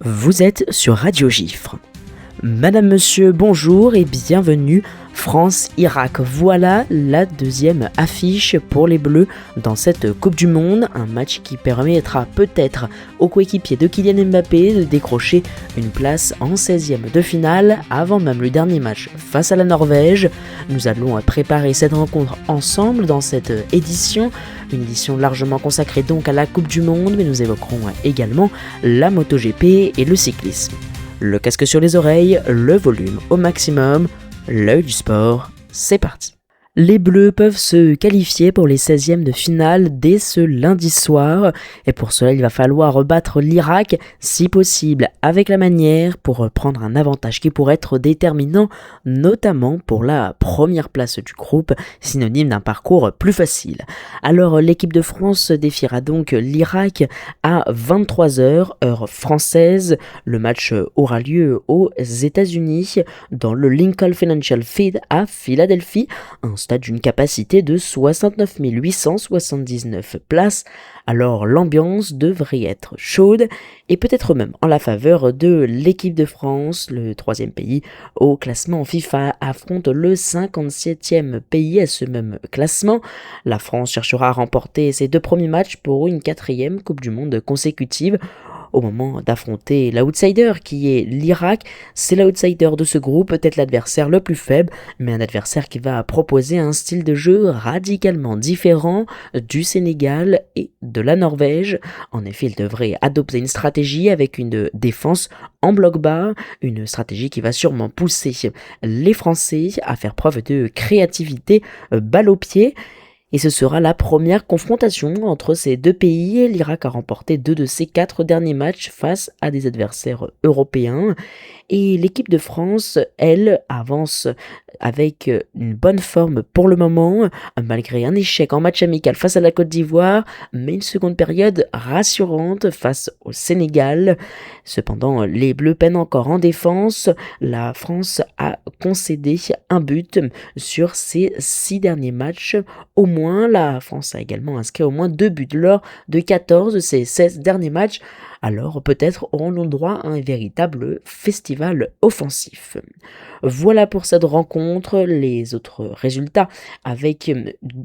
Vous êtes sur Radio Gifre. Madame, monsieur, bonjour et bienvenue France-Irak. Voilà la deuxième affiche pour les Bleus dans cette Coupe du Monde. Un match qui permettra peut-être aux coéquipiers de Kylian Mbappé de décrocher une place en 16e de finale avant même le dernier match face à la Norvège. Nous allons préparer cette rencontre ensemble dans cette édition. Une édition largement consacrée donc à la Coupe du Monde, mais nous évoquerons également la MotoGP et le cyclisme. Le casque sur les oreilles, le volume au maximum, l'œil du sport, c'est parti. Les Bleus peuvent se qualifier pour les 16e de finale dès ce lundi soir et pour cela il va falloir battre l'Irak si possible avec la manière pour prendre un avantage qui pourrait être déterminant notamment pour la première place du groupe, synonyme d'un parcours plus facile. Alors l'équipe de France défiera donc l'Irak à 23h heure française. Le match aura lieu aux États-Unis dans le Lincoln Financial Field à Philadelphie, un stade d'une capacité de 69 879 places, alors l'ambiance devrait être chaude et peut-être même en la faveur de l'équipe de France. Le troisième pays au classement FIFA affronte le 57e pays à ce même classement. La France cherchera à remporter ses deux premiers matchs pour une 4e Coupe du Monde consécutive. Au moment d'affronter l'outsider qui est l'Irak, c'est l'outsider de ce groupe, peut-être l'adversaire le plus faible, mais un adversaire qui va proposer un style de jeu radicalement différent du Sénégal et de la Norvège. En effet, il devrait adopter une stratégie avec une défense en bloc bas, une stratégie qui va sûrement pousser les Français à faire preuve de créativité balle au pied. Et ce sera la première confrontation entre ces deux pays. L'Irak a remporté 2 de ses 4 derniers matchs face à des adversaires européens. Et l'équipe de France, elle, avance avec une bonne forme pour le moment, malgré un échec en match amical face à la Côte d'Ivoire, mais une seconde période rassurante face au Sénégal. Cependant, les Bleus peinent encore en défense. La France a concédé un but sur ses 6 derniers matchs. Au moins, la France a également inscrit au moins 2 buts lors de 14 de ses 16 derniers matchs. Alors peut-être aurons-nous droit à un véritable festival offensif. Voilà pour cette rencontre, les autres résultats avec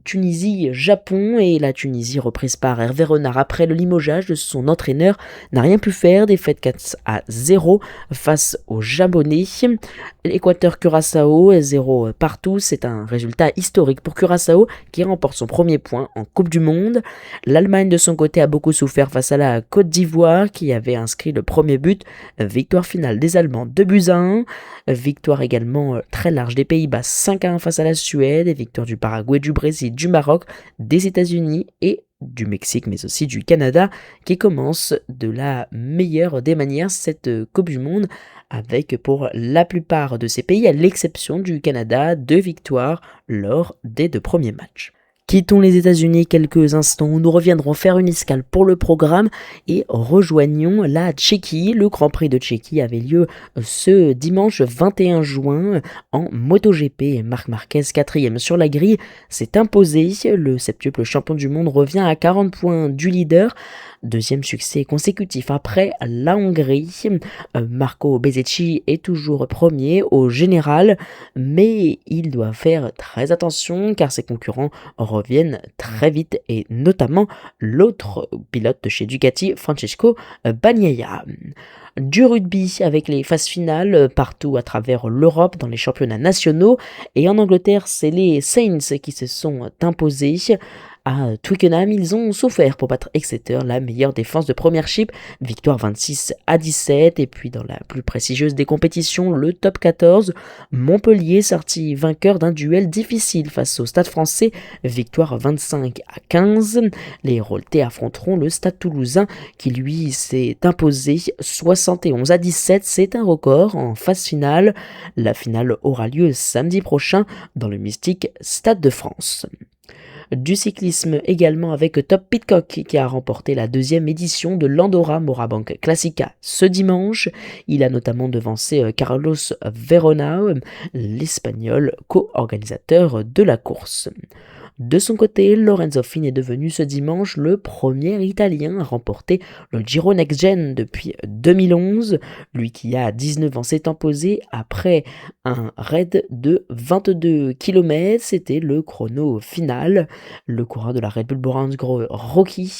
Tunisie-Japon et la Tunisie reprise par Hervé Renard après le limogeage de son entraîneur n'a rien pu faire, défaite 4-0 face aux Japonais. L'Équateur-Curaçao 0 partout, c'est un résultat historique pour Curaçao qui remporte son premier point en Coupe du Monde. L'Allemagne de son côté a beaucoup souffert face à la Côte d'Ivoire qui avait inscrit le premier but, victoire finale des Allemands 2-1, victoire également très large des Pays-Bas 5-1 face à la Suède, et victoire du Paraguay, du Brésil, du Maroc, des États-Unis et du Mexique mais aussi du Canada qui commence de la meilleure des manières cette Coupe du Monde avec pour la plupart de ces pays à l'exception du Canada 2 victoires lors des 2 premiers matchs. Quittons les États-Unis quelques instants où nous reviendrons faire une escale pour le programme et rejoignons la Tchéquie. Le Grand Prix de Tchéquie avait lieu ce dimanche 21 juin en MotoGP. Marc Marquez, 4e sur la grille, s'est imposé. Le septuple champion du monde revient à 40 points du leader. Deuxième succès consécutif après la Hongrie. Marco Bezzecchi est toujours premier au général, mais il doit faire très attention car ses concurrents reviennent très vite et notamment l'autre pilote de chez Ducati, Francesco Bagnaia. Du rugby avec les phases finales partout à travers l'Europe dans les championnats nationaux et en Angleterre c'est les Saints qui se sont imposés. À Twickenham, ils ont souffert pour battre Exeter, la meilleure défense de Premiership, victoire 26-17, et puis dans la plus prestigieuse des compétitions, le top 14, Montpellier sorti vainqueur d'un duel difficile face au Stade français, victoire 25-15, les Roletais affronteront le Stade toulousain qui lui s'est imposé 71-17, c'est un record en phase finale, la finale aura lieu samedi prochain dans le mystique Stade de France. Du cyclisme également avec Top Pidcock qui a remporté la 2e édition de l'Andorra Morabanc Classica ce dimanche. Il a notamment devancé Carlos Verona, l'Espagnol co-organisateur de la course. De son côté, Lorenzo Fini est devenu ce dimanche le premier Italien à remporter le Giro Next Gen depuis 2011. Lui qui a 19 ans s'est imposé après un raid de 22 km. C'était le chrono final. Le coureur de la Red Bull Brand-Gro Rocky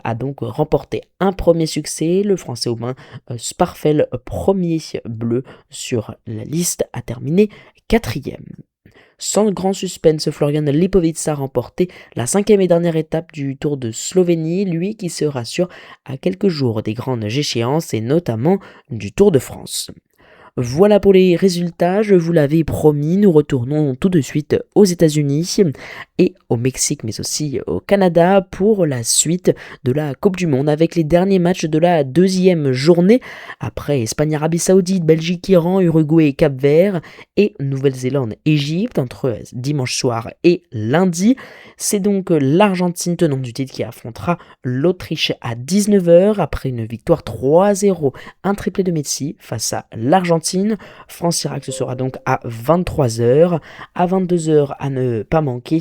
a donc remporté un premier succès. Le Français Aubin Sparfel, premier bleu sur la liste, a terminé 4e. Sans grand suspense, Florian Lipovic a remporté la 5e et dernière étape du Tour de Slovénie, lui qui se rassure à quelques jours des grandes échéances et notamment du Tour de France. Voilà pour les résultats, je vous l'avais promis, nous retournons tout de suite aux États-Unis et au Mexique, mais aussi au Canada pour la suite de la Coupe du Monde avec les derniers matchs de la deuxième journée après Espagne, Arabie Saoudite, Belgique, Iran, Uruguay et Cap-Vert et Nouvelle-Zélande, Égypte entre dimanche soir et lundi. C'est donc l'Argentine tenante du titre qui affrontera l'Autriche à 19h après une victoire 3-0, un triplé de Messi face à l'Argentine. France-Irak, ce sera donc à 23h. À 22h, à ne pas manquer,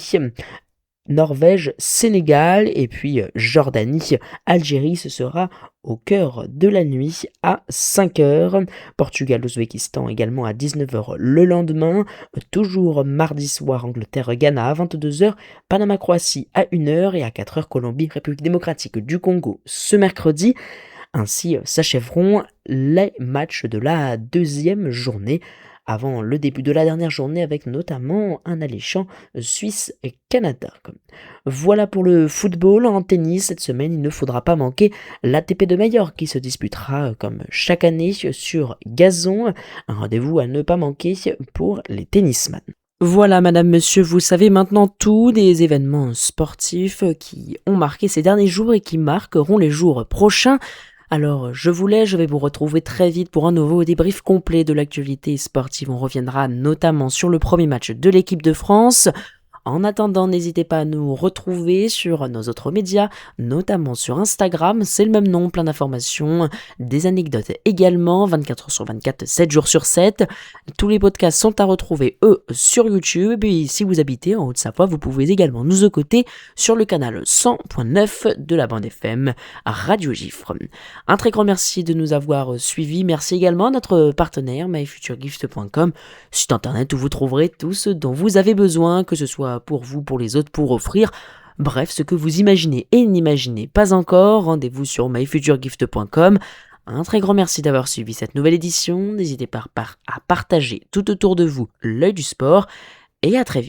Norvège, Sénégal et puis Jordanie, Algérie, ce sera au cœur de la nuit à 5h. Portugal, Ouzbékistan également à 19h le lendemain. Toujours mardi soir, Angleterre, Ghana à 22h. Panama, Croatie à 1h et à 4h, Colombie, République démocratique du Congo ce mercredi. Ainsi s'achèveront les matchs de la deuxième journée avant le début de la dernière journée avec notamment un alléchant Suisse-Canada. Voilà pour le football. En tennis, cette semaine, il ne faudra pas manquer l'ATP de Majorque qui se disputera comme chaque année sur gazon. Un rendez-vous à ne pas manquer pour les tennisman. Voilà, madame, monsieur, vous savez maintenant tout des événements sportifs qui ont marqué ces derniers jours et qui marqueront les jours prochains. Alors, je vous laisse, je vais vous retrouver très vite pour un nouveau débrief complet de l'actualité sportive. On reviendra notamment sur le premier match de l'équipe de France. En attendant, n'hésitez pas à nous retrouver sur nos autres médias, notamment sur Instagram, c'est le même nom, plein d'informations, des anecdotes également, 24h/24, 7 jours sur 7. Tous les podcasts sont à retrouver, eux, sur YouTube. Et si vous habitez en Haute-Savoie, vous pouvez également nous écouter sur le canal 100.9 de la bande FM Radio Gifre. Un très grand merci de nous avoir suivis. Merci également à notre partenaire myfuturegift.com, site internet où vous trouverez tout ce dont vous avez besoin, que ce soit pour vous, pour les autres, pour offrir. Bref, ce que vous imaginez et n'imaginez pas encore, rendez-vous sur myfuturegift.com. Un très grand merci d'avoir suivi cette nouvelle édition. N'hésitez pas à partager tout autour de vous l'œil du sport et à très vite.